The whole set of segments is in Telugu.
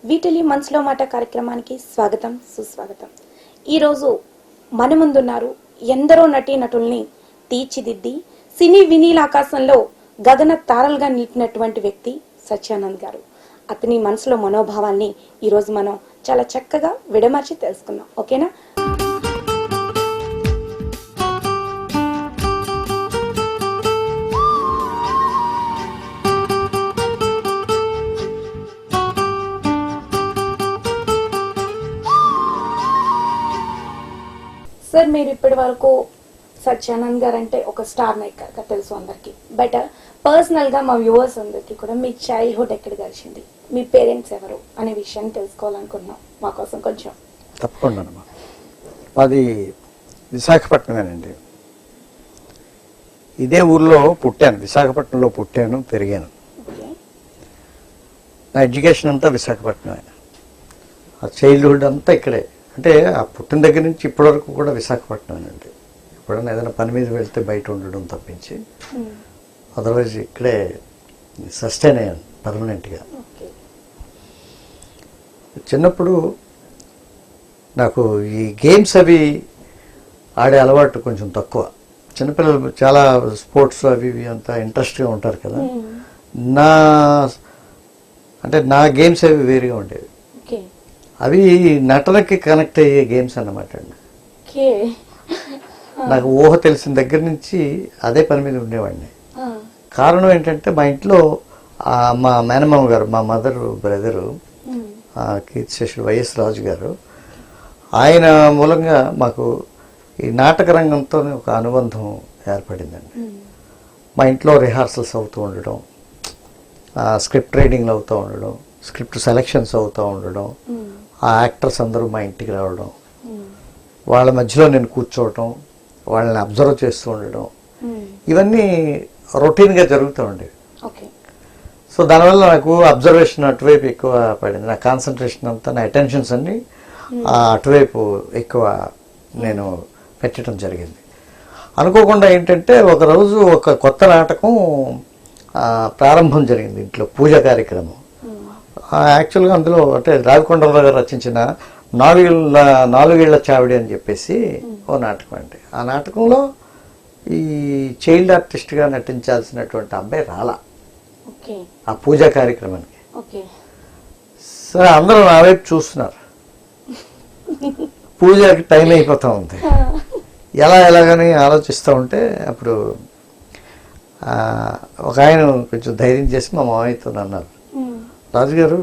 వీటిలి మనసులో మాట కార్యక్రమానికి స్వాగతం సుస్వాగతం. ఈరోజు మన ముందున్నారు ఎందరో నటీనటుల్ని తీర్చిదిద్ది సినీ వినీలాకాశంలో గగన తారలుగా నిలిపినటువంటి వ్యక్తి సత్యానంద్ గారు. అతని మనసులో మనోభావాల్ని ఈరోజు మనం చాలా చక్కగా విడమర్చి తెలుసుకుందాం. ఓకేనా? సార్, మీరు ఇప్పటి వరకు సత్యానంద్ గారు అంటే ఒక స్టార్ మేకర్గా తెలుసు అందరికి. బట్ పర్సనల్గా మా వ్యూవర్స్ అందరికీ కూడా మీ చైల్డ్హుడ్ ఎక్కడ గడిచింది, మీ పేరెంట్స్ ఎవరు అనే విషయాన్ని తెలుసుకోవాలనుకున్నాం. మా కోసం కొంచెం. తప్పకుండా. అది విశాఖపట్నమేనండి. ఇదే ఊర్లో పుట్టాను, విశాఖపట్నంలో పుట్టాను, పెరిగాను. నా ఎడ్యుకేషన్ అంతా విశాఖపట్నమే. ఆ చైల్డ్హుడ్ అంతా ఇక్కడే. అంటే ఆ పుట్టిన దగ్గర నుంచి ఇప్పటి వరకు కూడా విశాఖపట్నమేనండి. ఎప్పుడైనా ఏదైనా పని మీద వెళ్తే బయట ఉండడం తప్పించి అదర్వైజ్ ఇక్కడే సస్టైన్ అయ్యాను పర్మనెంట్గా. చిన్నప్పుడు నాకు ఈ గేమ్స్ అవి ఆడే అలవాటు కొంచెం తక్కువ. చిన్నపిల్లలు చాలా స్పోర్ట్స్ అవి ఇవి అంతా ఇంట్రెస్ట్గా ఉంటారు కదా. నా గేమ్స్ అవి వేరుగా ఉండేవి. అవి నటనకి కనెక్ట్ అయ్యే గేమ్స్ అన్నమాట అండి. నాకు ఊహ తెలిసిన దగ్గర నుంచి అదే పని మీద ఉండేవాడిని. కారణం ఏంటంటే మా ఇంట్లో మా మేనమామ గారు, మా మదర్ బ్రదరు కీర్తిశేషుడు వైఎస్ రాజు గారు, ఆయన మూలంగా మాకు ఈ నాటక రంగంతో ఒక అనుబంధం ఏర్పడిందండి. మా ఇంట్లో రిహార్సల్స్ అవుతూ ఉండడం, స్క్రిప్ట్ రైడింగ్లు అవుతూ ఉండడం, స్క్రిప్ట్ సెలెక్షన్స్ అవుతూ ఉండడం, ఆ యాక్టర్స్ అందరూ మా ఇంటికి రావడం, వాళ్ళ మధ్యలో నేను కూర్చోవటం, వాళ్ళని అబ్జర్వ్ చేస్తూ ఉండడం, ఇవన్నీ రొటీన్గా జరుగుతూ ఉండేవి. సో దానివల్ల నాకు అబ్జర్వేషన్ అటువైపు ఎక్కువ పడింది. నా కాన్సన్ట్రేషన్ అంతా, నా అటెన్షన్స్ అన్నీ అటువైపు ఎక్కువ నేను పెట్టడం జరిగింది. అనుకోకుండా ఏంటంటే ఒకరోజు ఒక కొత్త నాటకం ప్రారంభం జరిగింది ఇంట్లో, పూజా కార్యక్రమం. యాక్చువల్గా అందులో అంటే రావికొండరావు గారు రచించిన నాలుగేళ్ల చావిడి అని చెప్పేసి ఓ నాటకం అండి. ఆ నాటకంలో ఈ చైల్డ్ ఆర్టిస్ట్గా నటించాల్సినటువంటి అబ్బాయి రాలా ఆ పూజా కార్యక్రమానికి. సరే, అందరూ నా వైపు చూస్తున్నారు. పూజకి టైం అయిపోతూ ఉంది. ఎలాగని ఆలోచిస్తూ ఉంటే అప్పుడు ఒక ఆయన కొంచెం ధైర్యం చేసి మా మామయ్యతో అన్నారు, రాజుగారు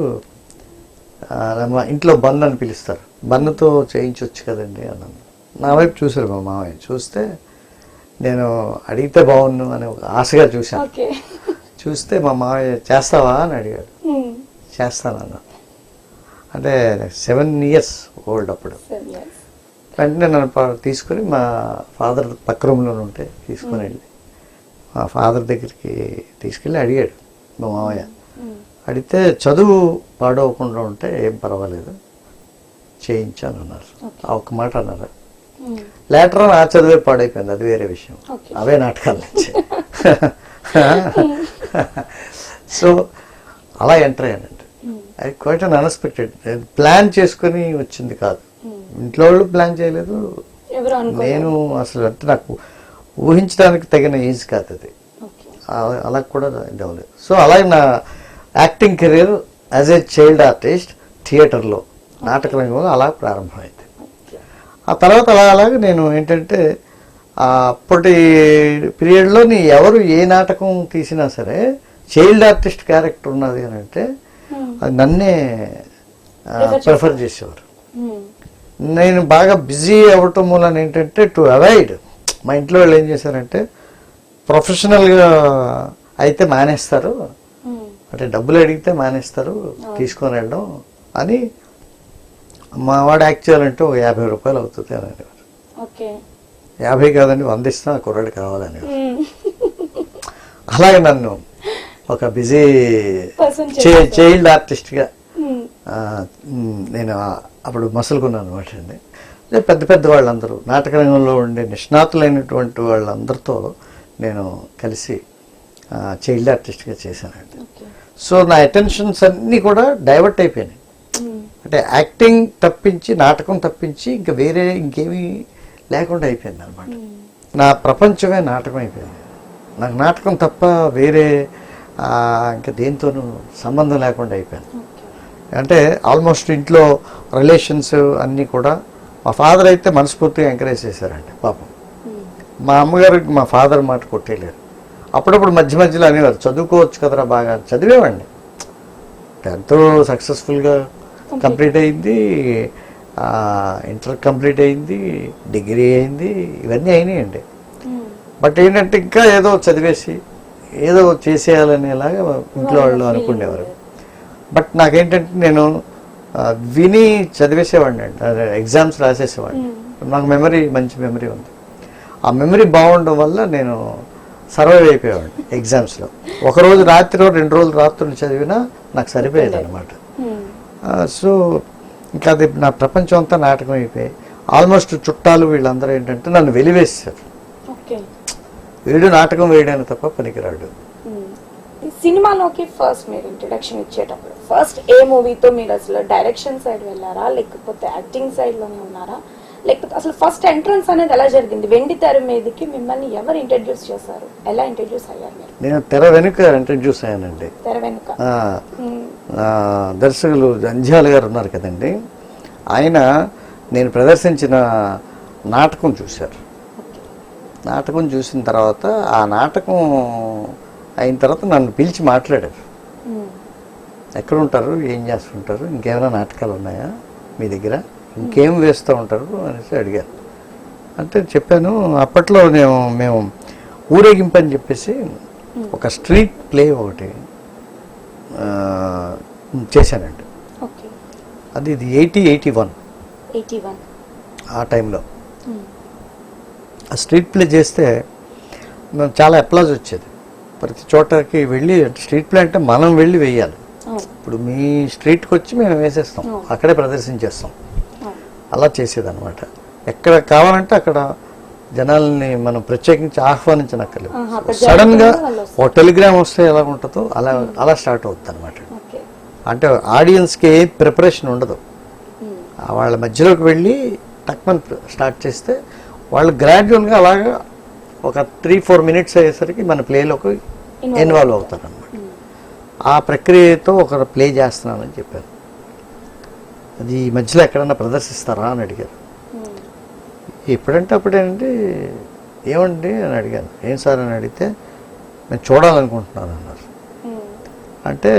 మా ఇంట్లో బన్ను అని పిలుస్తారు, బన్నుతో చేయించవచ్చు కదండి అన్నాను. నా వైపు చూశారు మా మామయ్య. చూస్తే నేను అడిగితే బాగున్ను అని ఒక ఆశగా చూశాను. చూస్తే మా మామయ్య చేస్తావా అని అడిగాడు. చేస్తానన్నా. అంటే 7 years ఓల్డ్ అప్పుడు. వెంటనే నన్ను తీసుకొని మా ఫాదర్ పక్క రూమ్లో ఉంటే తీసుకొని వెళ్ళి మా ఫాదర్ దగ్గరికి తీసుకెళ్ళి అడిగాడు మా మామయ్య. అడిగితే చదువు పాడవకుండా ఉంటే ఏం పర్వాలేదు చేయించాను అన్నారు. ఆ ఒక్క మాట అన్నారు. లేటర్ ఆ చదువే పాడైపోయింది, అది వేరే విషయం. అవే నాటకాల నుంచి. సో అలా ఎంటర్ అయ్యానండి. అది క్వైట్ అన్ అన్ఎక్స్పెక్టెడ్. ప్లాన్ చేసుకుని వచ్చింది కాదు, ఇంట్లో వాళ్ళు ప్లాన్ చేయలేదు, నేను అసలు అంటే నాకు ఊహించడానికి తగిన ఏజ్ కాదు అది. అలా కూడా ఇది అవ్వలేదు. సో అలాగే నా acting career as a child artist థియేటర్లో, నాటక రంగంలో అలా ప్రారంభమైంది. ఆ తర్వాత అలాగే నేను ఏంటంటే అప్పటి పీరియడ్లో ఎవరు ఏ నాటకం తీసినా సరే చైల్డ్ ఆర్టిస్ట్ క్యారెక్టర్ ఉన్నది అని అంటే అది నన్నే ప్రిఫర్ చేసేవారు. నేను బాగా బిజీ అవ్వటం మూలన ఏంటంటే టు అవాయిడ్, మా ఇంట్లో వాళ్ళు ఏం చేశారంటే ప్రొఫెషనల్గా అయితే మానేస్తారు, అంటే డబ్బులు అడిగితే మానేస్తారు తీసుకొని వెళ్ళడం అని. మా వాడు యాక్ట్ చేయాలంటే ఒక 50 రూపాయలు అవుతుంది అని అనేవారు. 50 కాదండి, 100 ఇస్తాం, ఆ కుర్రాడు కావాలని. అలాగే నన్ను ఒక బిజీ చైల్డ్ ఆర్టిస్ట్గా నేను అప్పుడు మసులుకున్నాను అనమాట అండి. పెద్ద పెద్ద వాళ్ళందరూ నాటక రంగంలో ఉండే నిష్ణాతులైనటువంటి వాళ్ళందరితో నేను కలిసి చైల్డ్ ఆర్టిస్ట్గా చేశానండి. సో నా అటెన్షన్స్ అన్నీ కూడా డైవర్ట్ అయిపోయినాయి. అంటే యాక్టింగ్ తప్పించి, నాటకం తప్పించి ఇంకా వేరే ఇంకేమీ లేకుండా అయిపోయింది అనమాట. నా ప్రపంచమే నాటకం అయిపోయింది. నాకు నాటకం తప్ప వేరే ఇంకా దేంతోనూ సంబంధం లేకుండా అయిపోయింది. అంటే ఆల్మోస్ట్ ఇంట్లో రిలేషన్స్ అన్నీ కూడా మా ఫాదర్ అయితే మనస్ఫూర్తిగా ఎంకరేజ్ చేశారండి పాపం. మా అమ్మగారికి మా ఫాదర్ మాట కొట్టేయలేరు. అప్పుడప్పుడు మధ్య మధ్యలో అనేవారు, చదువుకోవచ్చు కదరా బాగా. చదివేవాడిని, 10th సక్సెస్ఫుల్గా కంప్లీట్ అయింది, ఇంటర్ కంప్లీట్ అయింది, డిగ్రీ అయింది, ఇవన్నీ అయినాయండి. బట్ ఏంటంటే ఇంకా ఏదో చదివేసి ఏదో చేసేయాలనేలాగా ఇంట్లో వాళ్ళు అనుకునేవారు. బట్ నాకేంటంటే నేను విని చదివేసేవాడిని అండి, ఎగ్జామ్స్ రాసేసేవాడిని. నాకు మంచి మెమరీ ఉంది. ఆ మెమరీ బాగుండడం వల్ల నేను సర్వైవ్ అయిపోయేవాడిని ఎగ్జామ్స్లో. ఒకరోజు రాత్రి 2 రోజులు రాత్రులు చదివినా నాకు సరిపోయేది అనమాట. సో ఇంకా అది నా ప్రపంచం అంతా నాటకం అయిపోయి ఆల్మోస్ట్ చుట్టాలు వీళ్ళందరూ ఏంటంటే నన్ను వెలివేస్తారు. వీడు నాటకం వేయడానికి తప్ప పనికిరాడు. సినిమాలోకి ఫస్ట్ మీరు ఇంట్రడక్షన్ ఇచ్చేటప్పుడు ఫస్ట్ ఏ మూవీతో మీరు అసలు డైరెక్షన్ సైడ్ వెళ్ళారా, లేకపోతే యాక్టింగ్ సైడ్ లోనే ఉన్నారా, లేకపోతే అసలు ఫస్ట్ ఎంట్రన్స్ అనేది ఎలా జరిగింది? వెండి తెర మీదకి మిమ్మల్ని ఎవరు ఇంట్రడ్యూస్ చేశారు, ఎలా ఇంట్రడ్యూస్ అయ్యారు మీరు? నేను తెర వెనుక ఇంట్రడ్యూస్ అయ్యానండి. తెర వెనుక దర్శకులు జంధ్యాల గారు ఉన్నారు కదండి, ఆయన నేను ప్రదర్శించిన నాటకం చూశారు. నాటకం చూసిన తర్వాత ఆ నాటకం అయిన తర్వాత నన్ను పిలిచి మాట్లాడారు. ఎక్కడ ఉంటారు, ఏం చేస్తుంటారు, ఇంకేమైనా నాటకాలు ఉన్నాయా మీ దగ్గర, ఇంకేం వేస్తూ ఉంటారు అనేసి అడిగారు. అంటే చెప్పాను. అప్పట్లో మేము ఊరేగింపు అని చెప్పేసి ఒక స్ట్రీట్ ప్లే ఒకటి చేశానండి. అది 81 ఆ టైంలో ఆ స్ట్రీట్ ప్లే చేస్తే మేము చాలా అప్లాజ్ వచ్చేది. ప్రతి చోటకి వెళ్ళి, స్ట్రీట్ ప్లే అంటే మనం వెళ్ళి వేయాలి. ఇప్పుడు మీ స్ట్రీట్కి వచ్చి మేము వేసేస్తాం, అక్కడే ప్రదర్శించేస్తాం. అలా చేసేదన్నమాట. ఎక్కడ కావాలంటే అక్కడ జనాల్ని మనం ప్రత్యేకించి ఆహ్వానించనక్కర్లేదు. సడన్ గా ఒక టెలిగ్రామ్ వస్తే ఎలా ఉంటుందో అలా స్టార్ట్ అవుతుంది అనమాట. అంటే ఆడియన్స్కి ఏ ప్రిపరేషన్ ఉండదు. వాళ్ళ మధ్యలోకి వెళ్ళి టక్మన్ స్టార్ట్ చేస్తే వాళ్ళు గ్రాడ్యువల్గా అలాగా ఒక 3-4 మినిట్స్ అయ్యేసరికి మన ప్లేలోకి ఇన్వాల్వ్ అవుతారు అనమాట. ఆ ప్రక్రియతో ఒక ప్లే చేస్తున్నానని చెప్పారు. అది ఈ మధ్యలో ఎక్కడన్నా ప్రదర్శిస్తారా అని అడిగారు. ఎప్పుడంటే అప్పుడేనండి. ఏమండి అని అడిగాను. ఏం సార్ అని అడిగితే నేను చూడాలనుకుంటున్నాను అన్నారు. అంటే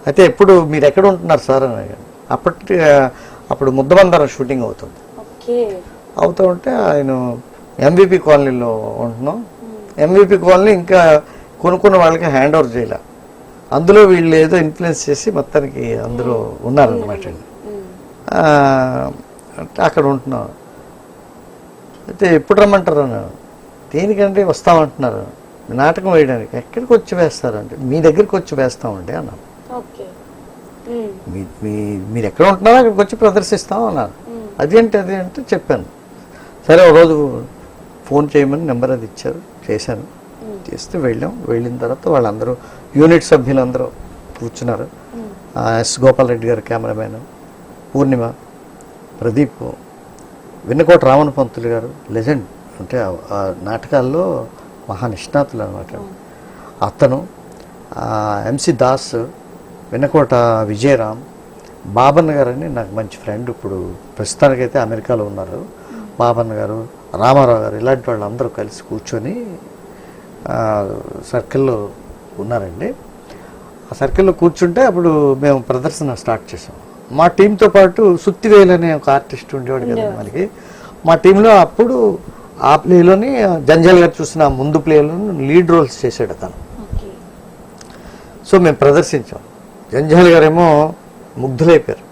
అయితే ఎప్పుడు మీరు ఎక్కడ ఉంటున్నారు సార్ అని అడిగాను. అప్పుడు ముద్దబందారం షూటింగ్ అవుతుంది. అవుతూ ఉంటే ఆయన ఎంవిపి కాలనీలో ఉంటున్నాం. ఎంవిపి కాలనీ ఇంకా కొనుక్కున్న వాళ్ళకి హ్యాండ్ ఓవర్ చేయాల. అందులో వీళ్ళు ఏదో ఇన్ఫ్లుయెన్స్ చేసి మొత్తానికి అందరూ ఉన్నారనమాట అండి. అక్కడ ఉంటున్నాం. అయితే ఎప్పుడు రమ్మంటారు అన్నాను. దేనికంటే వస్తామంటున్నారు, నాటకం వేయడానికి. ఎక్కడికి వచ్చి వేస్తారంటే మీ దగ్గరికి వచ్చి వేస్తామండి అన్నాను. మీరు ఎక్కడ ఉంటున్నారో అక్కడికి వచ్చి ప్రదర్శిస్తాం అన్నారు. అది అంటే చెప్పాను. సరే ఒక రోజు ఫోన్ చేయమని నెంబర్ అది ఇచ్చారు, చేశాను. చేస్తే వెళ్ళిన తర్వాత వాళ్ళందరూ యూనిట్ సభ్యులందరూ కూర్చున్నారు. ఎస్ గోపాల్ రెడ్డి గారు కెమెరామెన్, పూర్ణిమ, ప్రదీప్, వెన్నకోట రామన్ పంతులు గారు లెజెండ్, అంటే ఆ నాటకాల్లో మహానిష్ణాతులు అనమాట. అతను, ఎంసి దాస్, వెన్నకోట విజయరామ్, బాబన్న గారు అని నాకు మంచి ఫ్రెండ్, ఇప్పుడు ప్రస్తుతానికైతే అమెరికాలో ఉన్నారు. బాబన్న గారు, రామారావు గారు, ఇలాంటి వాళ్ళు అందరూ కలిసి కూర్చొని సర్కిల్లో ఉన్నారండి. ఆ సర్కిల్లో కూర్చుంటే అప్పుడు మేము ప్రదర్శన స్టార్ట్ చేసాం. మా టీంతో పాటు సుత్తివేలు అనే ఒక ఆర్టిస్ట్ ఉండేవాడు కదా మనకి. మా టీంలో అప్పుడు ఆ ప్లేలోని జంజాల్ గారు చూసిన ముందు ప్లేలో లీడ్ రోల్స్ చేశాడు అతను. సో మేము ప్రదర్శించాం. జంజాల్ గారేమో ముగ్ధులైపోయారు.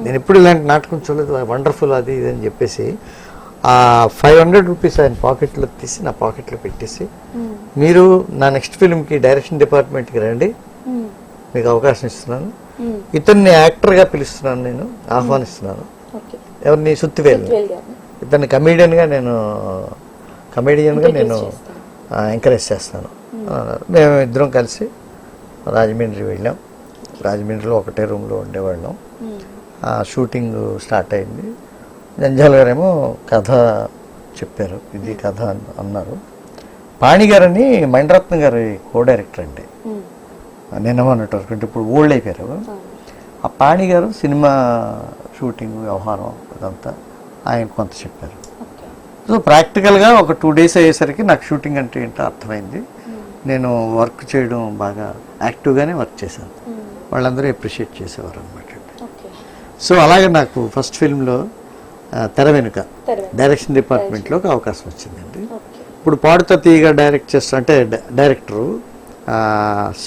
నేను ఎప్పుడు ఇలాంటి నాటకం చూడలేదు, వండర్ఫుల్ అది ఇది అని చెప్పేసి ఆ 500 రూపీస్ ఆయన పాకెట్లో తీసి నా పాకెట్లో పెట్టేసి, మీరు నా నెక్స్ట్ ఫిల్మ్కి డైరెక్షన్ డిపార్ట్మెంట్కి రండి, మీకు అవకాశం ఇస్తున్నాను, ఇతన్ని యాక్టర్గా పిలుస్తున్నాను, నేను ఆహ్వానిస్తున్నాను. ఎవరిని? సుత్తివేలు. ఇతన్ని కమేడియన్గా నేను ఎంకరేజ్ చేస్తాను. మేము ఇద్దరం కలిసి రాజమండ్రి వెళ్ళాం. రాజమండ్రిలో ఒకటే రూమ్లో ఉండేవాళ్ళం. షూటింగ్ స్టార్ట్ అయింది. జంజాల్ గారేమో కథ చెప్పారు, ఇది కథ అన్నారు. పాణి గారని మణిరత్నం గారి కో డైరెక్టర్ అండి, నిన్నమన్నట్టు అంటే ఇప్పుడు ఓల్డ్ అయిపోయారు. ఆ పాణి గారు సినిమా షూటింగ్ వ్యవహారం అదంతా ఆయన కొంత చెప్పారు. సో ప్రాక్టికల్గా ఒక 2 days అయ్యేసరికి నాకు షూటింగ్ అంటే ఏంటో అర్థమైంది. నేను వర్క్ చేయడం బాగా యాక్టివ్గానే వర్క్ చేశాను. వాళ్ళందరూ అప్రిషియేట్ చేసేవారు అనమాట. సో అలాగే నాకు ఫస్ట్ ఫిల్మ్లో తెర వెనుక డైరెక్షన్ డిపార్ట్మెంట్లోకి అవకాశం వచ్చిందండి. ఇప్పుడు పాడుతా తీయగా డైరెక్ట్ చేస్తా అంటే డైరెక్టరు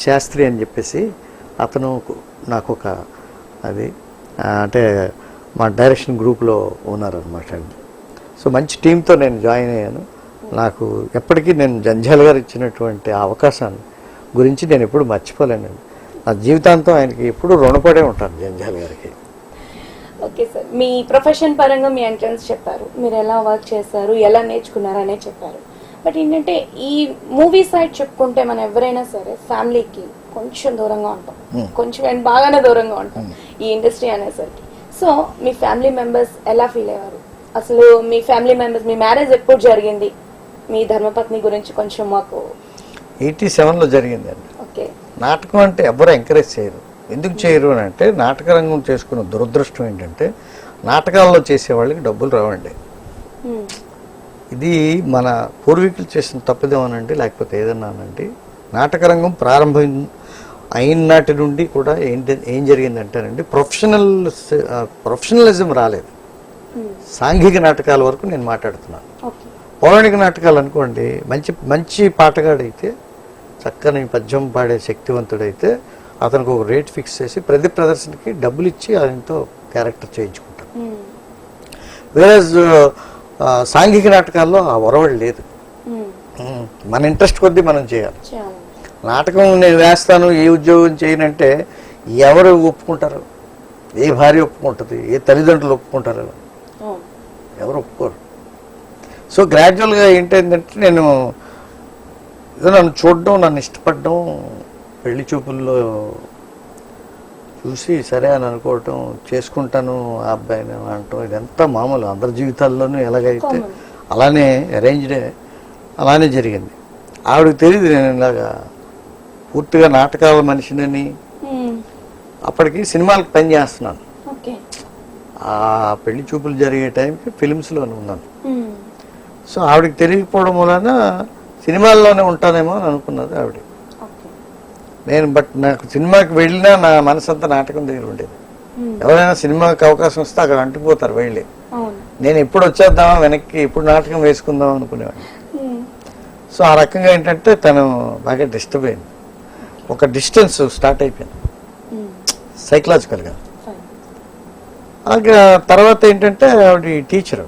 శాస్త్రి అని చెప్పేసి అతను నాకు ఒక అది అంటే మా డైరెక్షన్ గ్రూప్లో ఉన్నారనమాట అండి. సో మంచి టీంతో నేను జాయిన్ అయ్యాను. నాకు ఎప్పటికీ నేను జంజాల్ గారు ఇచ్చినటువంటి ఆ అవకాశాన్ని గురించి నేను ఎప్పుడు మర్చిపోలేనండి. నా జీవితాంతం ఆయనకి ఎప్పుడు రుణపడే ఉంటాను జంజాల్ గారికి. ఓకే సార్, మీ ప్రొఫెషన్ పరంగా మీ ఎంట్రన్స్ చెప్పారు, మీరు ఎలా వర్క్ చేశారు, ఎలా నేర్చుకున్నారు అనే చెప్పారు. బట్ ఏంటంటే ఈ మూవీ సైడ్ చెప్పుకుంటే మనం ఎవరైనా సరే ఫ్యామిలీకి కొంచెం దూరంగా ఉంటాం, కొంచెం బాగానే దూరంగా ఉంటాం ఈ ఇండస్ట్రీ అనేసరికి. సో మీ ఫ్యామిలీ మెంబర్స్ ఎలా ఫీల్ అయ్యారు? అసలు మీ ఫ్యామిలీ మెంబర్స్, మీ మ్యారేజ్ ఎప్పుడు జరిగింది? మీ ధర్మపత్ని గురించి కొంచెం మాకు. 87లో జరిగిందండి. ఓకే. నాటకం అంటే ఎవరు ఎంకరేజ్ చేయరు. ఎందుకు చేయరు అని అంటే నాటక రంగం చేసుకున్న దురదృష్టం ఏంటంటే నాటకాల్లో చేసేవాళ్ళకి డబ్బులు రావండి. ఇది మన పూర్వీకులు చేసిన తప్పిదేమోనండి, లేకపోతే ఏదన్నానండి. నాటక రంగం ప్రారంభం అయిన నాటి నుండి కూడా ఏం జరిగిందంటేనండి ప్రొఫెషనలిజం రాలేదు. సాంఘిక నాటకాల వరకు నేను మాట్లాడుతున్నాను. పౌరాణిక నాటకాలు అనుకోండి, మంచి మంచి పాటగాడైతే, చక్కని పద్యం పాడే శక్తివంతుడైతే అతనికి ఒక రేట్ ఫిక్స్ చేసి ప్రతి ప్రదర్శనకి డబ్బులు ఇచ్చి ఆయనతో క్యారెక్టర్ చేయించుకుంటారు. వేరే సాంఘిక నాటకాల్లో ఆ ఒరవడి లేదు. మన ఇంట్రెస్ట్ కొద్దీ మనం చేయాలి. నాటకం నేను వేస్తాను, ఏ ఉద్యోగం చేయనంటే ఎవరు ఒప్పుకుంటారు? ఏ భార్య ఒప్పుకుంటుంది? ఏ తల్లిదండ్రులు ఒప్పుకుంటారు? ఎవరు ఒప్పుకోరు. సో గ్రాడ్యువల్గా ఏంటంటే నేను నన్ను చూడడం, నన్ను ఇష్టపడడం, పెళ్లి చూపుల్లో చూసి సరే అని అనుకోవటం, చేసుకుంటాను ఆ అబ్బాయిని అంటాం, ఇదంతా మామూలు అందరి జీవితాల్లోనూ ఎలాగైతే అలానే అరేంజ్డే అలానే జరిగింది. ఆవిడకి తెలియదు నేను ఇలాగా పూర్తిగా నాటకాల మనిషినని. అప్పటికి సినిమాలకు పని చేస్తున్నాను. ఆ పెళ్లి చూపులు జరిగే టైంకి ఫిలిమ్స్లోనే ఉన్నాను. సో ఆవిడకి తెలియకపోవడం వలన సినిమాల్లోనే ఉంటానేమో అని అనుకున్నది ఆవిడ. నేను నాకు సినిమాకి వెళ్ళినా నా మనసంతా నాటకం దగ్గర ఉండేది. ఎవరైనా సినిమాకి అవకాశం వస్తే అక్కడ అంటుకుపోతారు వెళ్ళి. నేను ఎప్పుడు వచ్చేద్దామా వెనక్కి, ఇప్పుడు నాటకం వేసుకుందాం అనుకునేవాడిని. సో ఆ రకంగా ఏంటంటే తను బాగా డిస్టర్బ్ అయింది. ఒక డిస్టెన్స్ స్టార్ట్ అయిపోయింది సైకలాజికల్గా. అలాగే తర్వాత ఏంటంటే ఆవిడ టీచరు.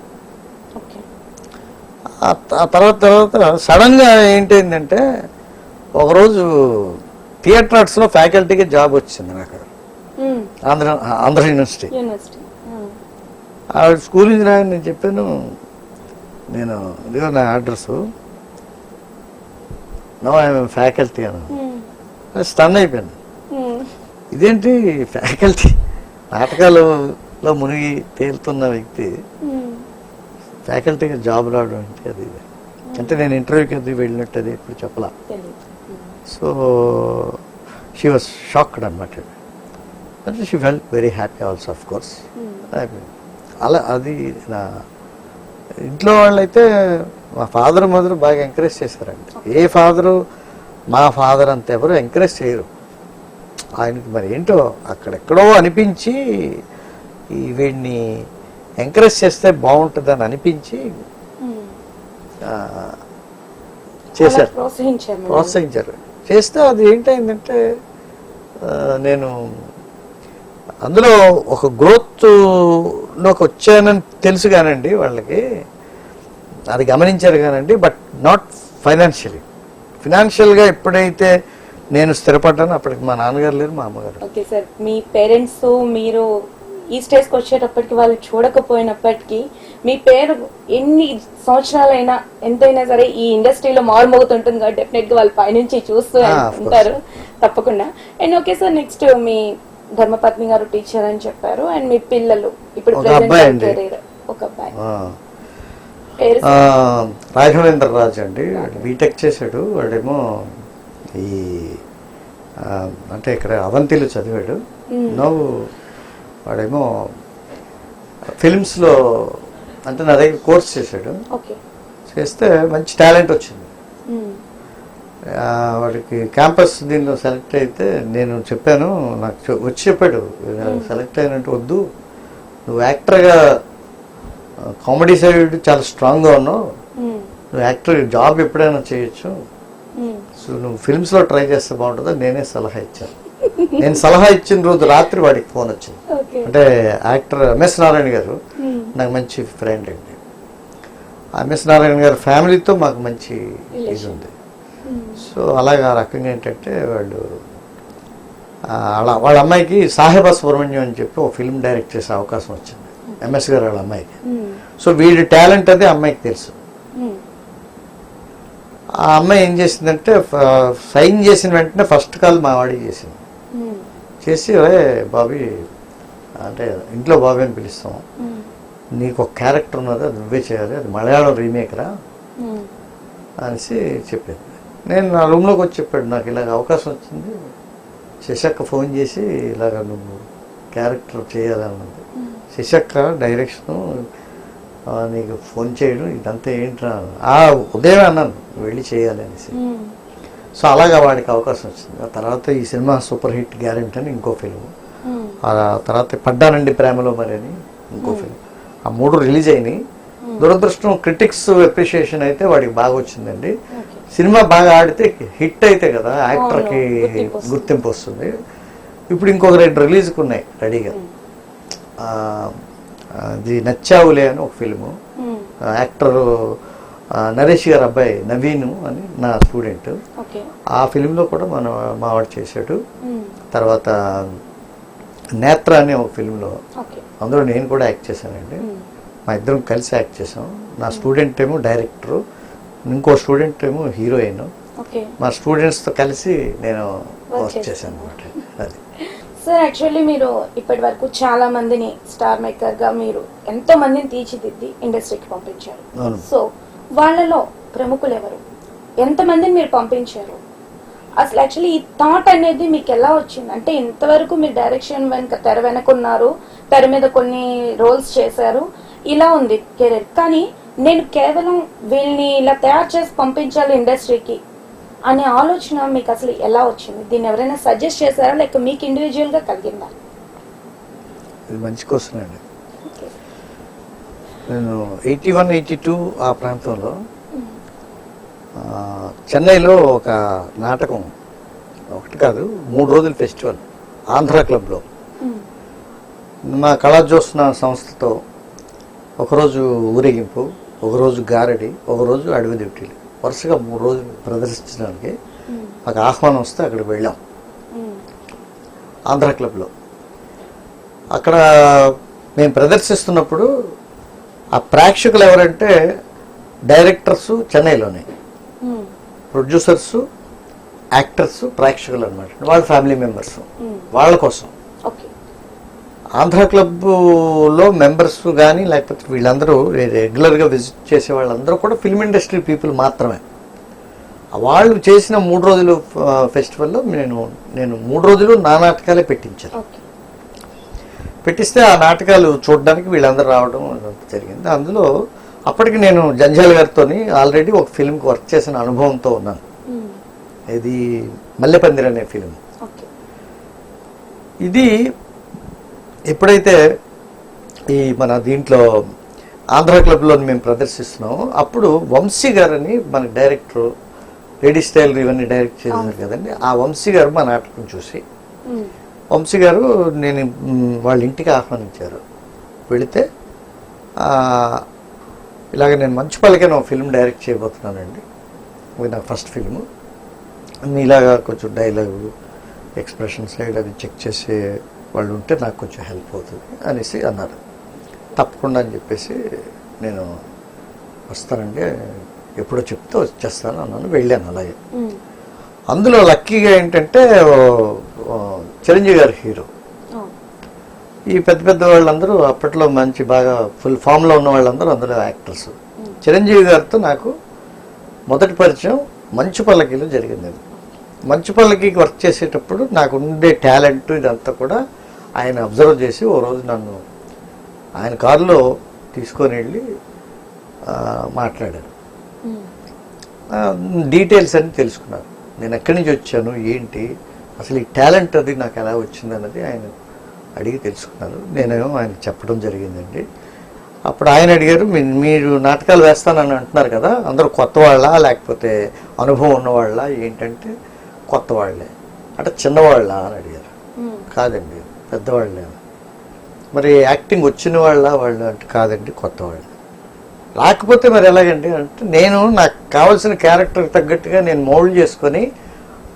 ఆ తర్వాత సడన్గా ఏంటంటే ఒకరోజు థియేటర్ ఆర్ట్స్లో ఫ్యాకల్టీగా జాబ్ వచ్చింది నాకు ఆంధ్ర యూనివర్సిటీ. ఆవిడ స్కూల్ నుంచి నేను చెప్పాను, నేను ఇదిగో నా అడ్రస్, నో ఐఎమ్ ఫ్యాకల్టీ అని. స్టన్ అయిపోయాను. ఇదేంటి ఫ్యాకల్టీ, నాటకాలలో మునిగి తేలుతున్న వ్యక్తి ఫ్యాకల్టీగా జాబ్ రావడం అంటే అది అంటే నేను ఇంటర్వ్యూకి అది వెళ్ళినట్టు అది ఇప్పుడు చెప్పలా. సో షీ వాజ్ షాక్డ్ అనమాట. అంటే she felt very happy also of course. అలా అది నా ఇంట్లో వాళ్ళైతే మా ఫాదర్ మదర్ బాగా ఎంకరేజ్ చేశారండి. ఏ ఫాదరు మా ఫాదర్ అంత ఎవరు ఎంకరేజ్ చేయరు. ఆయనకి మరి ఏంటో అక్కడెక్కడో అనిపించి ఈ వీడిని ఎంకరేజ్ చేస్తే బాగుంటుందని అనిపించి చేశారు, ప్రోత్సహించారు. చేస్తే అది ఏంటైందంటే నేను అందులో ఒక గ్రోత్లోకి వచ్చానని తెలుసు కానండి వాళ్ళకి, అది గమనించారు కానండి. బట్ నాట్ ఫైనాన్షియల్గా ఎప్పుడైతే నేను స్థిరపడ్డాను అప్పటికి మా నాన్నగారు లేరు, మా అమ్మగారు. ఓకే సార్, మీ పేరెంట్స్ మీరు ఈ స్టేజ్కి వచ్చేటప్పటికి వాళ్ళు చూడకపోయినప్పటికీ మీ పేరు ఎన్ని సంవత్సరాలైనా ఎంతైనా సరే ఈ ఇండస్ట్రీలో మారుమోగుతుంటుంది కాబట్టి డెఫినెట్ గా వాళ్ళు పైనుంచి చూస్తూ ఉంటారు తప్పకుండా. అండ్ ఓకే సార్, నెక్స్ట్ మీ ధర్మపత్ని గారు టీచర్ అని చెప్పారు, అండ్ మీ పిల్లలు ఇప్పుడు ఒక present అబ్బాయి అండి. career, ఒక అబ్బాయి ఆ, పేరు ఆ, రాఘవేంద్ర రాజు అండి. బీటెక్ చేశాడు. వాడేమో ఈ అంటే ఇక్కడ అవంతిలో చదివాడు. నవ్వు వాడేమో ఫిల్మ్స్లో అంటే నా దగ్గర కోర్స్ చేశాడు. ఓకే. చేస్తే మంచి టాలెంట్ వచ్చింది. వాడికి క్యాంపస్ దీనిలో సెలెక్ట్ అయితే నేను చెప్పాను, నాకు వచ్చి చెప్పాడు సెలెక్ట్ అయినట్టు వద్దు, నువ్వు యాక్టర్గా కామెడీ సైడ్ చాలా స్ట్రాంగ్గా ఉన్నావు, నువ్వు యాక్టర్ జాబ్ ఎప్పుడైనా చేయొచ్చు, సో నువ్వు ఫిల్మ్స్లో ట్రై చేస్తే బాగుంటుందని నేనే సలహా ఇచ్చాను. నేను సలహా ఇచ్చిన రోజు రాత్రి వాడికి ఫోన్ వచ్చింది. అంటే యాక్టర్ ఎంఎస్ నారాయణ గారు నాకు మంచి ఫ్రెండ్ అండి. ఎంఎస్ నారాయణ గారి ఫ్యామిలీతో మాకు మంచి ఇది ఉంది. సో అలాగే ఆ రకంగా ఏంటంటే వాళ్ళు వాళ్ళ అమ్మాయికి సాహెబా సుబ్రహ్మణ్యం అని చెప్పి ఒక ఫిల్మ్ డైరెక్ట్ చేసే అవకాశం వచ్చింది ఎంఎస్ గారు వాళ్ళ అమ్మాయికి. సో వీడి టాలెంట్ అది అమ్మాయికి తెలుసు. ఆ అమ్మాయి ఏం చేసిందంటే సైన్ చేసిన వెంటనే ఫస్ట్ కాల్ మా వాడికి చేసింది. చేసి బాబీ అంటే ఇంట్లో బాబీ అని పిలుస్తాం, నీకు ఒక క్యారెక్టర్ ఉన్నది, అది నువ్వే చేయాలి, అది మలయాళం రీమేక్ రా అనేసి చెప్పింది. నేను నా రూమ్లోకి వచ్చి చెప్పాడు, నాకు ఇలాగ అవకాశం వచ్చింది, శశక్క ఫోన్ చేసి ఇలాగ నువ్వు క్యారెక్టర్ చేయాలన్నది. శశక్క డైరెక్షను నీకు ఫోన్ చేయడం ఇదంతా ఏంట్రా, ఉదయమే అన్నాను వెళ్ళి చేయాలి అనేసి. సో అలాగా వాడికి అవకాశం వచ్చింది. ఆ తర్వాత ఈ సినిమా సూపర్ హిట్ గ్యారెంటీ అని ఇంకో ఫిల్మ్, ఆ తర్వాత పడ్డానండి ప్రేమలో మరి అని ఇంకో ఫిల్మ్, ఆ 3 రిలీజ్ అయినాయి. దురదృష్టం క్రిటిక్స్ అప్రిషియేషన్ అయితే వాడికి బాగా వచ్చిందండి. సినిమా బాగా ఆడితే హిట్ అయితే కదా యాక్టర్కి గుర్తింపు వస్తుంది. ఇప్పుడు ఇంకొక 2 రిలీజ్కి ఉన్నాయి రెడీగా. అది నచ్చావులే అని ఒక ఫిల్ము, యాక్టర్ నరేష్ గారు అబ్బాయి నవీన్ అని నా స్టూడెంట్, ఆ ఫిలింలో కూడా మావాడు చేశాడు. తర్వాత నేత్ర అనే ఒక ఫిల్మ్లో, అందులో నేను కూడా యాక్ట్ చేశానండి. మా ఇద్దరం కలిసి యాక్ట్ చేసాం. నా స్టూడెంట్ ఏమో డైరెక్టరు, ఇంకో స్టూడెంట్ ఏమో హీరోయిన్. మా స్టూడెంట్స్తో కలిసి నేను వర్క్ చేశాను అనమాట. అది సార్, యాక్చువల్లీ మీరు ఇప్పటి వరకు చాలా మందిని స్టార్ మేకర్ గా మీరు ఎంతో మందిని తీర్చిదిద్ది ఇండస్ట్రీకి పంపించారు. సో వాళ్ళలో ప్రముఖులు ఎవరు, ఎంతమందిని మీరు పంపించారు, అసలు యాక్చువల్లీ ఈ థాట్ అనేది మీకు ఎలా వచ్చింది? అంటే ఇంతవరకు మీరు డైరెక్షన్ వెనక తెర వెనకున్నారు, తెర మీద కొన్ని రోల్స్ చేశారు, ఇలా ఉంది కెరీర్, కానీ నేను కేవలం వీళ్ళని ఇలా తయారు చేసి పంపించాలి ఇండస్ట్రీకి అనే ఆలోచన మీకు అసలు ఎలా వచ్చింది? దీన్ని ఎవరైనా సజెస్ట్ చేశారా, లేక మీకు ఇండివిజువల్ గా కలిగిందా? ఇది మంచి క్వశ్చన్ అండి. నేను 81, 82 ఆ ప్రాంతంలో చెన్నైలో ఒక నాటకం, ఒకటి కాదు 3 రోజుల ఫెస్టివల్ ఆంధ్ర క్లబ్లో మా కళాజ్యోత్సన సంస్థతో ఒకరోజు ఊరేగింపు, ఒకరోజు గారడి, ఒకరోజు అడవి డ్యూటీలు, వరుసగా 3 రోజులు ప్రదర్శించడానికి మాకు ఆహ్వానం వస్తే అక్కడికి వెళ్ళాం ఆంధ్ర క్లబ్లో. అక్కడ మేము ప్రదర్శిస్తున్నప్పుడు ఆ ప్రేక్షకులు ఎవరంటే డైరెక్టర్సు చెన్నైలోనే, ప్రొడ్యూసర్సు, యాక్టర్సు, ప్రేక్షకులు అనమాట, వాళ్ళ ఫ్యామిలీ మెంబర్స్. వాళ్ళ కోసం ఆంధ్ర క్లబ్లో మెంబర్స్ కానీ లేకపోతే వీళ్ళందరూ రెగ్యులర్గా విజిట్ చేసే వాళ్ళందరూ కూడా ఫిల్మ్ ఇండస్ట్రీ పీపుల్ మాత్రమే. వాళ్ళు చేసిన 3 రోజులు ఫెస్టివల్లో నేను 3 రోజులు నా నాటకాలే పెట్టించాను. పెట్టిస్తే ఆ నాటకాలు చూడడానికి వీళ్ళందరూ రావడం జరిగింది. అందులో అప్పటికి నేను జంజాల్ గారితో ఆల్రెడీ ఒక ఫిల్మ్కి వర్క్ చేసిన అనుభవంతో ఉన్నాను. ఇది మల్లెపందిర్ అనే ఫిలిం. ఇది ఎప్పుడైతే ఈ మన దీంట్లో ఆంధ్ర క్లబ్లో మేము ప్రదర్శిస్తున్నాము, అప్పుడు వంశీ గారని మన డైరెక్టర్, లేడీ స్టైల్ ఇవన్నీ డైరెక్ట్ చేశారు కదండి, ఆ వంశీ గారు మా నాటకం చూసి వంశీ గారు నేను వాళ్ళ ఇంటికి ఆహ్వానించారు. వెళితే ఇలాగ నేను మంచు పలికే ఒక ఫిల్మ్ డైరెక్ట్ చేయబోతున్నానండి, ఇది నా ఫస్ట్ ఫిల్ము, ఇలాగా కొంచెం డైలాగు ఎక్స్ప్రెషన్స్ ఇలాగ చెక్ చేసే వాళ్ళు ఉంటే నాకు కొంచెం హెల్ప్ అవుతుంది అనేసి అన్నారు. తప్పకుండా అని చెప్పేసి నేను వస్తానండి, ఎప్పుడో చెప్తే వచ్చేస్తాను అన్నాను. వెళ్ళాను. అలాగే అందులో లక్కీగా ఏంటంటే చిరంజీవి గారి హీరో ఈ పెద్ద పెద్ద వాళ్ళందరూ అప్పట్లో మంచి బాగా ఫుల్ ఫామ్లో ఉన్న వాళ్ళందరూ అందులో యాక్టర్స్. చిరంజీవి గారితో నాకు మొదటి పరిచయం మంచు పల్లకిలో జరిగింది. మంచు పల్లకికి వర్క్ చేసేటప్పుడు నాకు ఉండే టాలెంట్ ఇదంతా కూడా ఆయన అబ్జర్వ్ చేసి ఓ రోజు నన్ను ఆయన కారులో తీసుకొని వెళ్ళి మాట్లాడారు. డీటెయిల్స్ అన్ని తెలుసుకున్నారు. నేను ఎక్కడి నుంచి వచ్చాను, ఏంటి, అసలు ఈ టాలెంట్ అది నాకు ఎలా వచ్చింది అన్నది ఆయన అడిగి తెలుసుకున్నారు. నేనేమో ఆయన చెప్పడం జరిగిందండి. అప్పుడు ఆయన అడిగారు, మీరు నాటకాలు వేస్తానని అంటున్నారు కదా, అందరూ కొత్త వాళ్ళ లేకపోతే అనుభవం ఉన్నవాళ్ళ ఏంటంటే కొత్త వాళ్ళే. అంటే చిన్నవాళ్ళ అని అడిగారు. కాదండి పెద్దవాళ్ళే. మరి యాక్టింగ్ వచ్చిన వాళ్ళు అంటే కాదండి కొత్త వాళ్ళు. లేకపోతే మరి ఎలాగండి అంటే నేను నాకు కావాల్సిన క్యారెక్టర్కి తగ్గట్టుగా నేను మౌల్డ్ చేసుకొని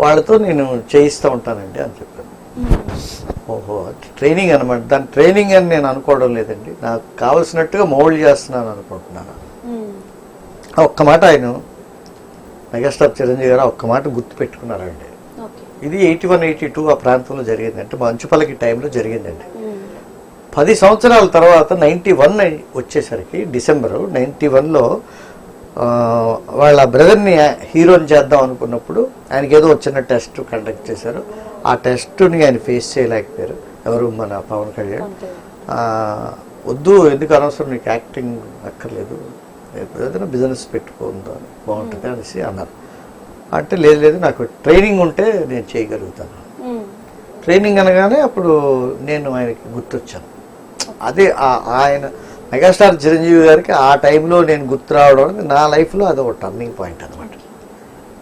వాళ్ళతో నేను చేయిస్తూ ఉంటానండి అని చెప్పాను. ఓహో ట్రైనింగ్ అనమాట. దాని ట్రైనింగ్ అని నేను అనుకోవడం లేదండి, నాకు కావాల్సినట్టుగా మౌల్డ్ చేస్తున్నాను అనుకుంటున్నాను. ఒక్క మాట ఆయన మెగాస్టార్ చిరంజీవి గారు ఒక్క మాట గుర్తు పెట్టుకున్నారండి. ఇది 81, 82 ఆ ప్రాంతంలో జరిగింది. అంటే మంచుపల్లకి టైంలో జరిగిందండి. 10 సంవత్సరాల తర్వాత 91 వచ్చేసరికి డిసెంబరు 91లో వాళ్ళ బ్రదర్ని హీరోని చేద్దాం అనుకున్నప్పుడు ఆయనకి ఏదో చిన్న టెస్ట్ కండక్ట్ చేశారు. ఆ టెస్ట్ని ఆయన ఫేస్ చేయలేకపోయారు. ఎవరు, మన పవన్ కళ్యాణ్. వద్దు, ఎందుకు అనవసరం, నీకు యాక్టింగ్ అక్కర్లేదు, ఏదైనా బిజినెస్ పెట్టుకుందా బాగుంటుంది అనేసి అన్నారు. అంటే లేదు నాకు ట్రైనింగ్ ఉంటే నేను చేయగలుగుతాను. ట్రైనింగ్ అనగానే అప్పుడు నేను ఆయనకి గుర్తొచ్చాను. అదే ఆయన మెగాస్టార్ చిరంజీవి గారికి ఆ టైంలో నేను గుర్తు రావడం నా లైఫ్లో అది ఒక టర్నింగ్ పాయింట్ అనమాట.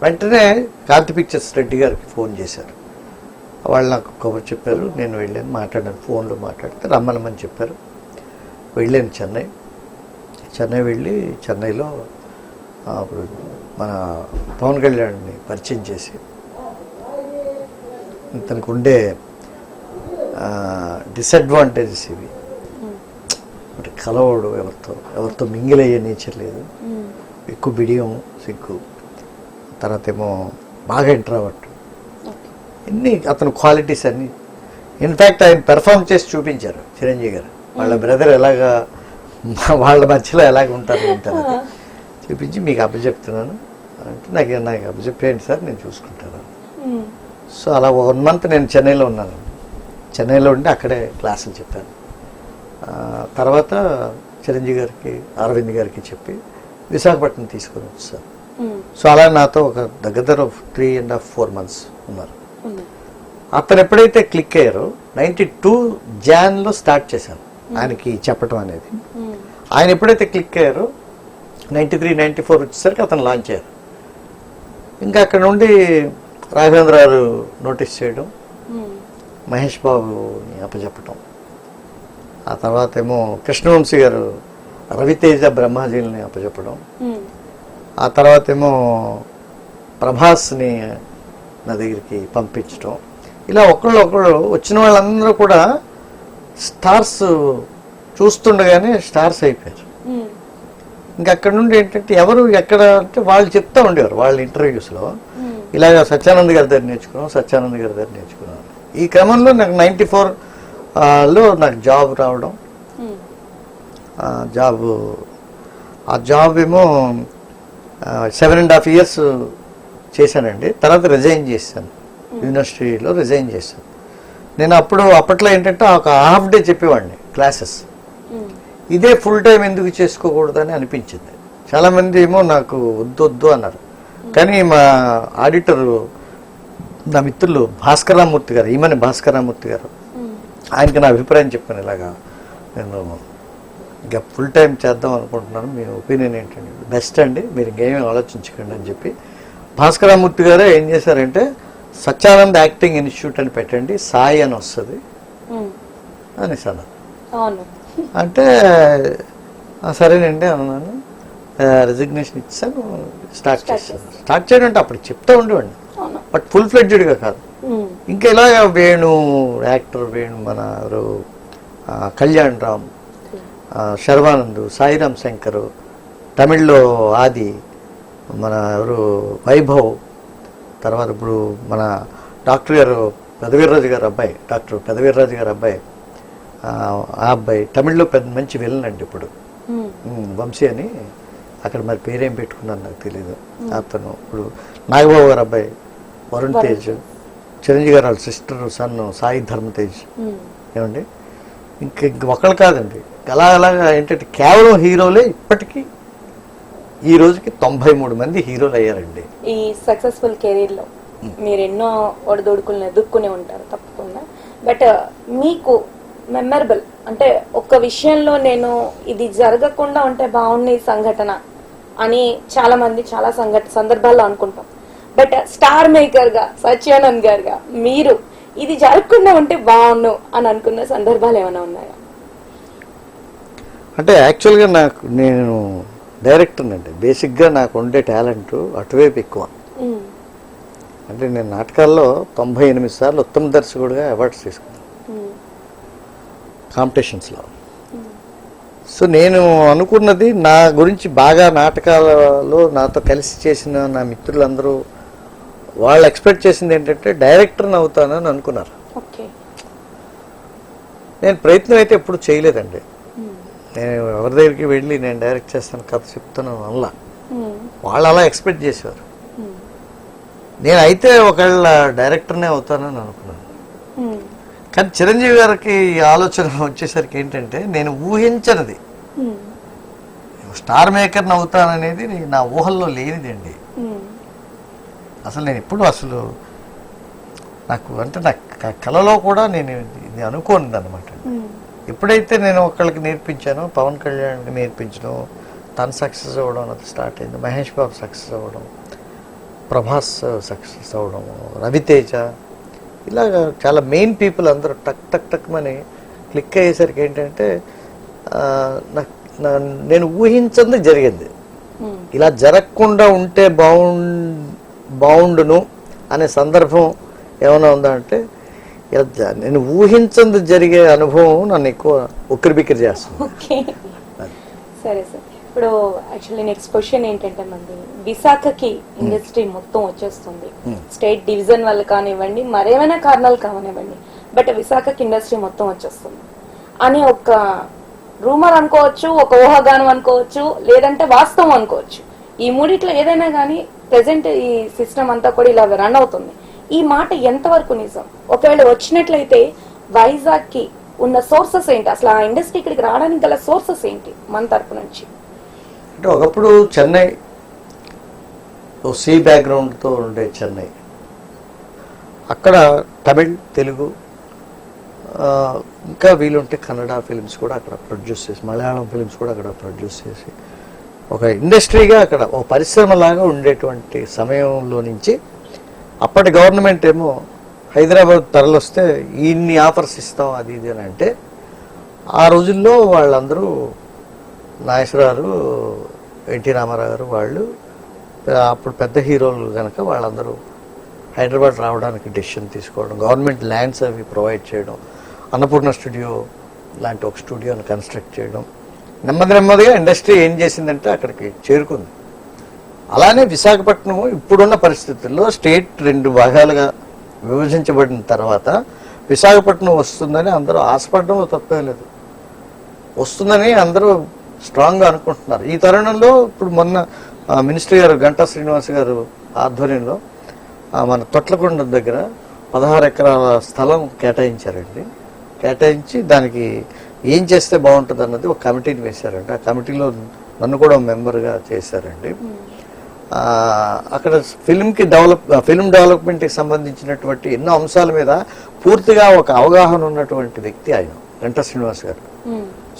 వెంటనే కాంతి పిక్చర్స్ రెడ్డి గారికి ఫోన్ చేశారు. వాళ్ళు నాకు కబుర్ చెప్పారు. నేను వెళ్ళాను, మాట్లాడాను, ఫోన్లో మాట్లాడితే రమ్మనమని చెప్పారు. వెళ్ళాను చెన్నై వెళ్ళి చెన్నైలో అప్పుడు మన పవన్ కళ్యాణ్ని పరిచయం చేసి తనకు ఉండే డిసడ్వాంటేజెస్ ఇవి, అంటే కలవడు, ఎవరితో మింగిల్ అయ్యే నేచర్ లేదు, ఎక్కువ బిడియం, సిగ్గు, తర్వాత ఏమో బాగా ఇంట్రావర్ట్, ఇన్ని అతను క్వాలిటీస్ అన్నీ ఇన్ఫ్యాక్ట్ ఆయన పెర్ఫామ్ చేసి చూపించారు చిరంజీవి గారు. వాళ్ళ బ్రదర్ ఎలాగా వాళ్ళ మధ్యలో ఎలాగ ఉంటారు చూపించి మీకు అప్పచెప్తున్నాను అంటే నాకు అప్పచెప్పేయండి సార్, నేను చూసుకుంటాను. సో అలా 1 month నేను చెన్నైలో ఉన్నాను. చెన్నైలో ఉండి అక్కడే క్లాసులు చెప్పాను. తర్వాత చిరంజీవి గారికి, అరవింద్ గారికి చెప్పి విశాఖపట్నం తీసుకొని వచ్చాను. సో అలా నాతో ఒక దగ్గర 3.5-4 months ఉన్నారు. అతను ఎప్పుడైతే క్లిక్ అయ్యారో 92 January స్టార్ట్ చేశాను ఆయనకి చెప్పటం అనేది. ఆయన ఎప్పుడైతే క్లిక్ అయ్యారో 93, 94 వచ్చేసరికి అతను లాంచ్ అయ్యారు. ఇంకా అక్కడ నుండి రాఘవేంద్ర గారు నోటీస్ చేయడం, మహేష్ బాబుని అప్పచెప్పటం, ఆ తర్వాత ఏమో కృష్ణవంశీ గారు రవితేజ బ్రహ్మాజీని అప్పచెప్పడం, ఆ తర్వాత ఏమో ప్రభాస్ని నా దగ్గరికి పంపించడం. ఇలా ఒకళ్ళు వచ్చిన వాళ్ళందరూ కూడా స్టార్స్, చూస్తుండగానే స్టార్స్ అయిపోయారు. ఇంకా అక్కడ నుండి ఏంటంటే ఎవరు ఎక్కడ అంటే వాళ్ళు చెప్తా ఉండేవారు వాళ్ళ ఇంటర్వ్యూస్లో, ఇలాగ సత్యానంద్ గారి దగ్గర నేర్చుకున్నాను. ఈ క్రమంలో నాకు 94లో నాకు జాబ్ రావడం. ఆ జాబ్ ఏమో 7.5 years చేశానండి. తర్వాత రిజైన్ చేశాను, యూనివర్సిటీలో రిజైన్ చేశాను. నేను అప్పట్లో ఏంటంటే ఒక హాఫ్ డే చెప్పేవాడిని క్లాసెస్. ఇదే ఫుల్ టైం ఎందుకు చేసుకోకూడదని అనిపించింది. చాలామంది ఏమో నాకు వద్దు అన్నారు. కానీ మా ఆడిటరు, నా మిత్రులు భాస్కరరామూర్తి గారు, ఈమెని భాస్కరరామూర్తి గారు, ఆయనకి నా అభిప్రాయం చెప్పాను, ఇలాగా నేను ఇంకా ఫుల్ టైం చేద్దాం అనుకుంటున్నాను, మీ ఒపీనియన్ ఏంటండి? బెస్ట్ అండి, మీరు ఇంకేమీ ఆలోచించకండి అని చెప్పి భాస్కరరామూర్తి గారే ఏం చేశారంటే సత్యానంద్ యాక్టింగ్ ఇన్స్టిట్యూట్ అని పెట్టండి, సాయి అని వస్తుంది అనేసి అన్నారు. అంటే సరేనండి అన్నాను. రిజిగ్నేషన్ ఇచ్చాను, స్టార్ట్ చేయడం అంటే అప్పుడు చెప్తా ఉండేవాడిని, బట్ ఫుల్ ఫ్లెడ్జ్డ్గా కాదు. ఇంకా ఇలాగ వేణు యాక్టర్, మన ఎవరు కళ్యాణ్ రామ్, శర్వానంద్, సాయిరామ్ శంకర్, తమిళ్లో ఆది, మన ఎవరు వైభవ్, తర్వాత ఇప్పుడు మన డాక్టర్ గారు పెదవీర్రాజు గారు అబ్బాయి, డాక్టర్ పెదవీర్రాజు గారు అబ్బాయి ఆ అబ్బాయి తమిళ్లో పెద్ద మంచి విలన్ అండి ఇప్పుడు, వంశీ అని. అక్కడ మరి పేరేం పెట్టుకున్నాను నాకు తెలీదు. అతను ఇప్పుడు నాగబాబు గారు అబ్బాయి వరుణ్ తేజ్, చిరంజీవి గారు వాళ్ళ సిస్టర్ సన్ సాయి ధర్మ తేజ్. ఏమండి ఇంక ఒకళ్ళు కాదండి, అలాగా ఏంటంటే కేవలం హీరోలే ఇప్పటికీ ఈ రోజుకి 93 మంది హీరోలు అయ్యారండి. ఈ సక్సెస్ఫుల్ కెరీర్ లో మీరు ఎన్నో ఒడిదొడుకులను ఎదుర్కొనే ఉంటారు తప్పకుండా. బట్ మీకు మెమరబుల్ అంటే ఒక్క విషయంలో నేను ఇది జరగకుండా ఉంటే బాగుంది సంఘటన అని చాలా మంది చాలా సందర్భాల్లో అనుకుంటాం. బట్ స్టార్ మేకర్ గా సత్యానంద్ గారుగా మీరు ఇది జరగకుండా ఉంటే బాగుండు అని అనుకున్న సందర్భాలు ఏమైనా ఉన్నాయా? అంటే యాక్చువల్గా నేను డైరెక్టర్ అండి. బేసిక్గా నాకు ఉండే టాలెంట్ అటువైపు ఎక్కువ. అంటే నేను నాటకాల్లో 98 సార్లు ఉత్తమ దర్శకుడిగా అవార్డ్స్ తీసుకున్నాను కాంపిటీషన్స్లో. సో నేను అనుకున్నది నా గురించి బాగా నాటకాలలో నాతో కలిసి చేసిన నా మిత్రులందరూ వాళ్ళు ఎక్స్పెక్ట్ చేసింది ఏంటంటే డైరెక్టర్ని అవుతానని అనుకున్నారు. నేను ప్రయత్నం అయితే ఎప్పుడు చేయలేదండి. నేను ఎవరి దగ్గరికి వెళ్ళి నేను డైరెక్ట్ చేస్తాను కథ చెప్తాను అలా వాళ్ళు అలా ఎక్స్పెక్ట్ చేసేవారు. నేనైతే ఒకళ్ళ డైరెక్టర్నే అవుతానని అనుకున్నాను. కానీ చిరంజీవి గారికి ఆలోచన వచ్చేసరికి ఏంటంటే నేను ఊహించనిది స్టార్ మేకర్ని అవుతాననేది నా ఊహల్లో లేనిదండి. అసలు నేను ఎప్పుడు నాకు అంటే నా కళలో కూడా నేను ఇది అనుకోనిది అనమాట. ఎప్పుడైతే నేను ఒకళ్ళకి నేర్పించానో, పవన్ కళ్యాణ్కి నేర్పించడం, తను సక్సెస్ అవ్వడం అది స్టార్ట్ అయింది. మహేష్ బాబు సక్సెస్ అవ్వడం, ప్రభాస్ సక్సెస్ అవ్వడం, రవితేజ, ఇలాగ చాలా మెయిన్ పీపుల్ అందరూ టక్ టక్ టక్ మని క్లిక్ అయ్యేసరికి ఏంటంటే నేను ఊహించింది జరిగింది. ఇలా జరగకుండా ఉంటే బాగుండును అనే సందర్భం ఏమైనా ఉందా అంటే నేను ఊహించింది జరిగే అనుభవం నన్ను ఎక్కువ ఉక్కిరిబిక్కిరి చేస్తుంది. సరే సార్, ఇప్పుడు యాక్చువల్లీ నెక్స్ట్ క్వశ్చన్ ఏంటంటే మంది విశాఖకి ఇండస్ట్రీ మొత్తం వచ్చేస్తుంది. స్టేట్ డివిజన్ వల్ల కానివ్వండి, మరేమైనా కారణాలు కానివ్వండి, బట్ విశాఖకి ఇండస్ట్రీ మొత్తం వచ్చేస్తుంది అని ఒక రూమర్ అనుకోవచ్చు, ఒక ఊహాగానం అనుకోవచ్చు, లేదంటే వాస్తవం అనుకోవచ్చు. ఈ మూడిట్లో ఏదైనా కానీ ప్రెసెంట్ ఈ సిస్టమ్ అంతా కూడా ఇలా రన్ అవుతుంది. ఈ మాట ఎంతవరకు నిజం? ఒకవేళ వచ్చినట్లయితే వైజాగ్ కి ఉన్న సోర్సెస్ ఏంటి? అసలు ఆ ఇండస్ట్రీ ఇక్కడికి రావడానికి గల సోర్సెస్ ఏంటి మన తరపు నుంచి? అంటే ఒకప్పుడు చెన్నై సి బ్యాక్గ్రౌండ్తో ఉండే చెన్నై, అక్కడ తమిళ్, తెలుగు, ఇంకా వీలుంటే కన్నడ ఫిలిమ్స్ కూడా అక్కడ ప్రొడ్యూస్ చేసి, మలయాళం ఫిలిమ్స్ కూడా అక్కడ ప్రొడ్యూస్ చేసి ఒక ఇండస్ట్రీగా అక్కడ ఒక పరిశ్రమలాగా ఉండేటువంటి సమయంలో నుంచి అప్పటి గవర్నమెంట్ ఏమో హైదరాబాద్ తరలిస్తే ఇన్ని ఆఫర్స్ ఇస్తాం అది ఇది అని అంటే, ఆ రోజుల్లో వాళ్ళందరూ నాగేశ్వరరావు, ఎన్టీ రామారావు గారు వాళ్ళు అప్పుడు పెద్ద హీరోలు కనుక వాళ్ళందరూ హైదరాబాద్ రావడానికి డెసిషన్ తీసుకోవడం, గవర్నమెంట్ ల్యాండ్స్ అవి ప్రొవైడ్ చేయడం, అన్నపూర్ణ స్టూడియో లాంటి ఒక స్టూడియోని కన్స్ట్రక్ట్ చేయడం, నెమ్మదిగా ఇండస్ట్రీ ఏం చేసిందంటే అక్కడికి చేరుకుంది. అలానే విశాఖపట్నం ఇప్పుడున్న పరిస్థితుల్లో స్టేట్ 2 భాగాలుగా విభజించబడిన తర్వాత విశాఖపట్నం వస్తుందని అందరూ ఆశపడడం తప్పే లేదు. వస్తుందని అందరూ స్ట్రాంగ్గా అనుకుంటున్నారు. ఈ తరుణంలో ఇప్పుడు మొన్న మినిస్టర్ గారు గంటా శ్రీనివాస్ గారు ఆధ్వర్యంలో మన తొట్లకొండ దగ్గర 16 ఎకరాల స్థలం కేటాయించారండి. కేటాయించి దానికి ఏం చేస్తే బాగుంటుంది అన్నది ఒక కమిటీని వేశారండి. ఆ కమిటీలో నన్ను కూడా మెంబర్గా చేశారండి. అక్కడ ఫిల్మ్ డెవలప్మెంట్కి సంబంధించినటువంటి ఎన్నో అంశాల మీద పూర్తిగా ఒక అవగాహన ఉన్నటువంటి వ్యక్తి ఆయన, గంటా శ్రీనివాస్ గారు.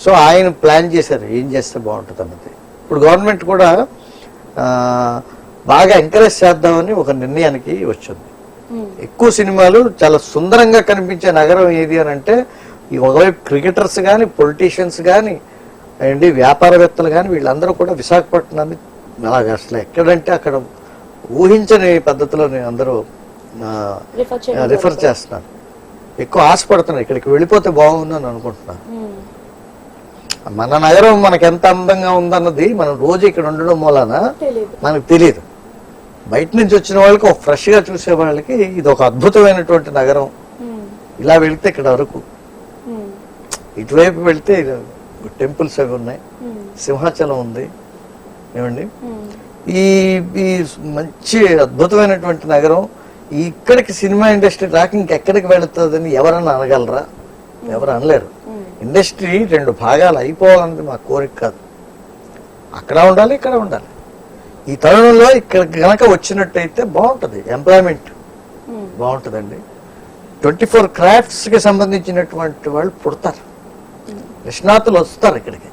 సో ఆయన ప్లాన్ చేశారు ఏం చేస్తే బాగుంటుంది అన్నది. ఇప్పుడు గవర్నమెంట్ కూడా బాగా ఎంకరేజ్ చేద్దామని ఒక నిర్ణయానికి వచ్చింది. ఎక్కువ సినిమాలు చాలా సుందరంగా కనిపించే నగరం ఏది అని అంటే, ఈ ఒకవైపు క్రికెటర్స్ కానీ, పొలిటీషియన్స్ కానీ అండి, వ్యాపారవేత్తలు కానీ వీళ్ళందరూ కూడా విశాఖపట్నాన్ని అలాగే అసలు ఎక్కడంటే అక్కడ ఊహించని పద్ధతిలో అందరూ రిఫర్ చేస్తున్నారు. ఎక్కువ ఆశపడుతున్నారు ఇక్కడికి వెళ్ళిపోతే బాగుందని అనుకుంటున్నారు. మన నగరం మనకి ఎంత అందంగా ఉందన్నది మనం రోజు ఇక్కడ ఉండడం మూలాన మనకు తెలియదు. బయట నుంచి వచ్చిన వాళ్ళకి ఒక ఫ్రెష్గా చూసే వాళ్ళకి ఇది ఒక అద్భుతమైనటువంటి నగరం, ఇలా వెళితే ఇక్కడ వరకు ఇటువైపు వెళ్తే టెంపుల్స్ అవి ఉన్నాయి, సింహాచలం ఉంది ఏమండి. ఈ ఈ మంచి అద్భుతమైనటువంటి నగరం, ఇక్కడికి సినిమా ఇండస్ట్రీ రాక ఇంకెక్కడికి వెళుతుందని ఎవరన్నా అనగలరా? ఎవరు అనలేరు. ఇండస్ట్రీ 2 భాగాలు అయిపోవాలన్నది మా కోరిక కాదు. అక్కడ ఉండాలి, ఇక్కడ ఉండాలి. ఈ తరుణంలో ఇక్కడ గనక వచ్చినట్టయితే బాగుంటుంది, ఎంప్లాయ్మెంట్ బాగుంటుందండి. 24 క్రాఫ్ట్స్కి సంబంధించినటువంటి వాళ్ళు పుడతారు, నిష్ణాతులు వస్తారు ఇక్కడికి,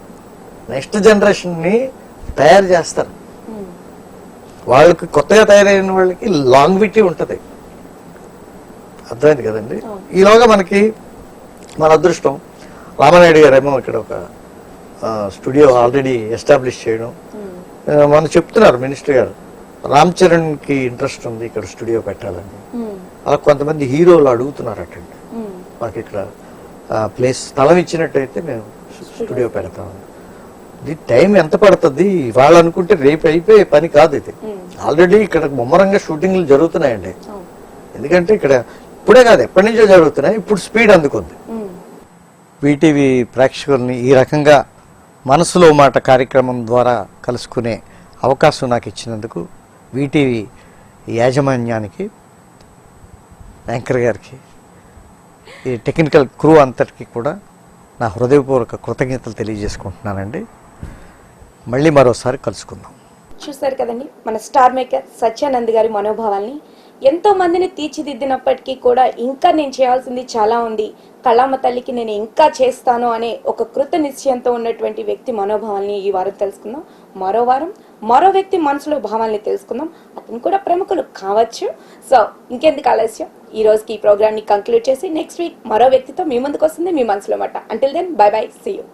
నెక్స్ట్ జనరేషన్ని తయారు చేస్తారు. వాళ్ళకి కొత్తగా తయారైన వాళ్ళకి లాంగ్విటీ ఉంటుంది, అర్థమైంది కదండి. ఈలోగా మనకి మన అదృష్టం, రామానాయుడు గారేమో ఇక్కడ ఒక స్టూడియో ఆల్రెడీ ఎస్టాబ్లిష్ చేయడం. మనం చెప్తున్నారు మినిస్టర్ గారు, రామ్ చరణ్కి ఇంట్రెస్ట్ ఉంది ఇక్కడ స్టూడియో పెట్టాలని. అలా కొంతమంది హీరోలు అడుగుతున్నారటండి, మాకు ఇక్కడ ప్లేస్ స్థలం ఇచ్చినట్టయితే మేము స్టూడియో పెడతాం. ఇది టైం ఎంత పడుతుంది? వాళ్ళు అనుకుంటే రేపు అయిపోయే పని కాదు ఇది. ఆల్రెడీ ఇక్కడ ముమ్మరంగా షూటింగ్లు జరుగుతున్నాయండి. ఎందుకంటే ఇక్కడ ఇప్పుడే కాదు, ఎప్పటి నుంచో జరుగుతున్నాయి, ఇప్పుడు స్పీడ్ అందుకుంది. వీటీవీ ప్రేక్షకుల్ని ఈ రకంగా మనసులో మాట కార్యక్రమం ద్వారా కలుసుకునే అవకాశం నాకు ఇచ్చినందుకు వీటీవీ యాజమాన్యానికి, యాంకర్ గారికి, ఈ టెక్నికల్ క్రూ అంతటికి కూడా నా హృదయపూర్వక కృతజ్ఞతలు తెలియజేసుకుంటున్నానండి. మళ్ళీ మరోసారి కలుసుకుందాం. చూసారు కదండి మన స్టార్ మేకర్ సత్యానంద్ గారి మనోభావాల్ని. ఎంతో మందిని తీర్చిదిద్దినప్పటికీ కూడా ఇంకా నేను చేయాల్సింది చాలా ఉంది, కళామ తల్లికి నేను ఇంకా చేస్తాను అనే ఒక కృత నిశ్చయంతో ఉన్నటువంటి వ్యక్తి మనోభావాల్ని ఈ వారం తెలుసుకుందాం. మరో వారం మరో వ్యక్తి మనసులో భావాల్ని తెలుసుకుందాం. అతను కూడా ప్రముఖులు కావచ్చు. సో ఇంకెందుకు ఆలస్యం, ఈ రోజుకి ఈ ప్రోగ్రామ్ ని కంక్లూడ్ చేసి నెక్స్ట్ వీక్ మరో వ్యక్తితో మీ ముందుకు వస్తుంది మీ మనసులో మాట. Until then bye bye, see you.